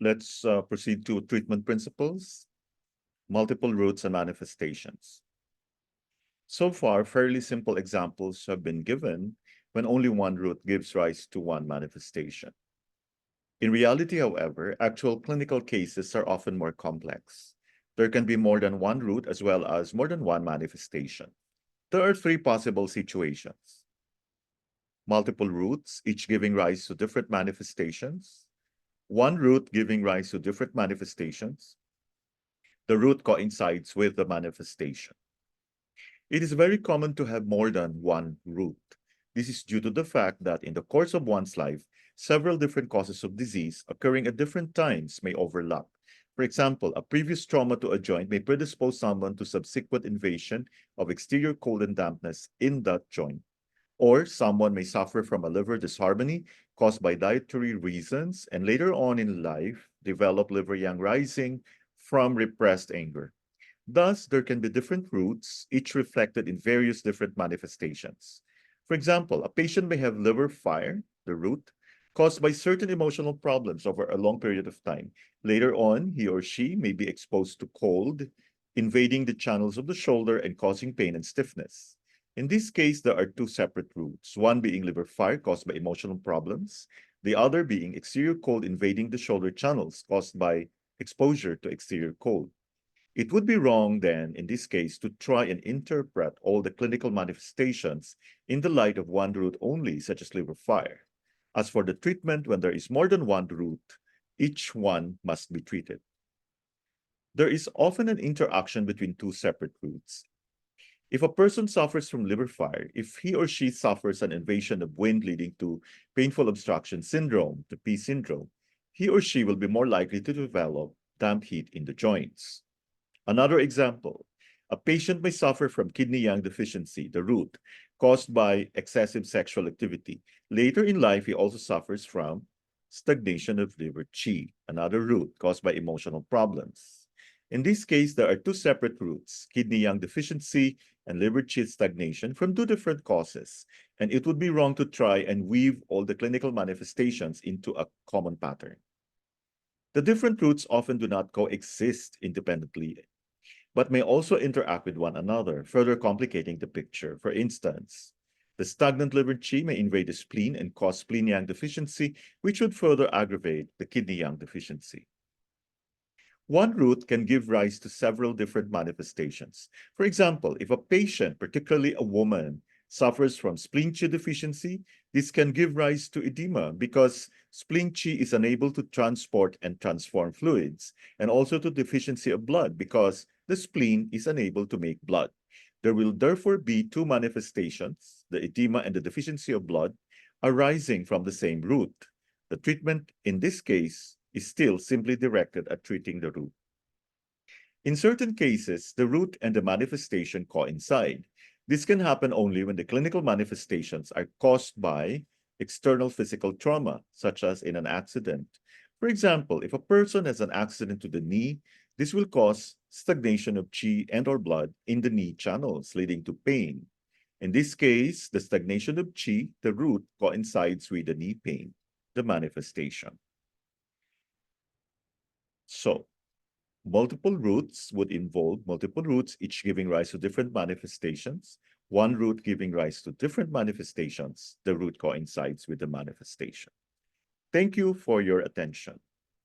Let's proceed to treatment principles, multiple roots and manifestations. So far, fairly simple examples have been given when only one root gives rise to one manifestation. In reality, however, actual clinical cases are often more complex. There can be more than one root as well as more than one manifestation. There are three possible situations: multiple roots, each giving rise to different manifestations, one root giving rise to different manifestations, the root coincides with the manifestation. It is very common to have more than one root. This is due to the fact that in the course of one's life, several different causes of disease occurring at different times may overlap. For example, a previous trauma to a joint may predispose someone to subsequent invasion of exterior cold and dampness in that joint. Or someone may suffer from a liver disharmony caused by dietary reasons and later on in life develop liver yang rising from repressed anger. Thus, there can be different roots, each reflected in various different manifestations. For example, a patient may have liver fire, the root, caused by certain emotional problems over a long period of time. Later on, he or she may be exposed to cold, invading the channels of the shoulder and causing pain and stiffness. In this case, there are two separate roots, one being liver fire caused by emotional problems, the other being exterior cold invading the shoulder channels caused by exposure to exterior cold. It would be wrong then, in this case, to try and interpret all the clinical manifestations in the light of one root only, such as liver fire. As for the treatment, when there is more than one root, each one must be treated. There is often an interaction between two separate roots. If a person suffers from liver fire, if he or she suffers an invasion of wind leading to painful obstruction syndrome, the P syndrome, he or she will be more likely to develop damp heat in the joints. Another example, a patient may suffer from kidney yang deficiency, the root, caused by excessive sexual activity. Later in life, he also suffers from stagnation of liver qi, another root caused by emotional problems. In this case, there are two separate roots, kidney yang deficiency and liver qi stagnation, from two different causes, and it would be wrong to try and weave all the clinical manifestations into a common pattern. The different roots often do not coexist independently, but may also interact with one another, further complicating the picture. For instance, the stagnant liver qi may invade the spleen and cause spleen yang deficiency, which would further aggravate the kidney yang deficiency. One root can give rise to several different manifestations. For example, if a patient, particularly a woman, suffers from Spleen-Qi deficiency, this can give rise to edema because Spleen-Qi is unable to transport and transform fluids, and also to deficiency of blood because the spleen is unable to make blood. There will therefore be two manifestations, the edema and the deficiency of blood, arising from the same root. The treatment in this case is still simply directed at treating the root. In certain cases, the root and the manifestation coincide. This can happen only when the clinical manifestations are caused by external physical trauma, such as in an accident. For example, if a person has an accident to the knee, this will cause stagnation of qi and or blood in the knee channels, leading to pain. In this case, the stagnation of qi, the root, coincides with the knee pain, the manifestation. So, multiple roots would involve multiple roots, each giving rise to different manifestations. One root giving rise to different manifestations. The root coincides with the manifestation. Thank you for your attention.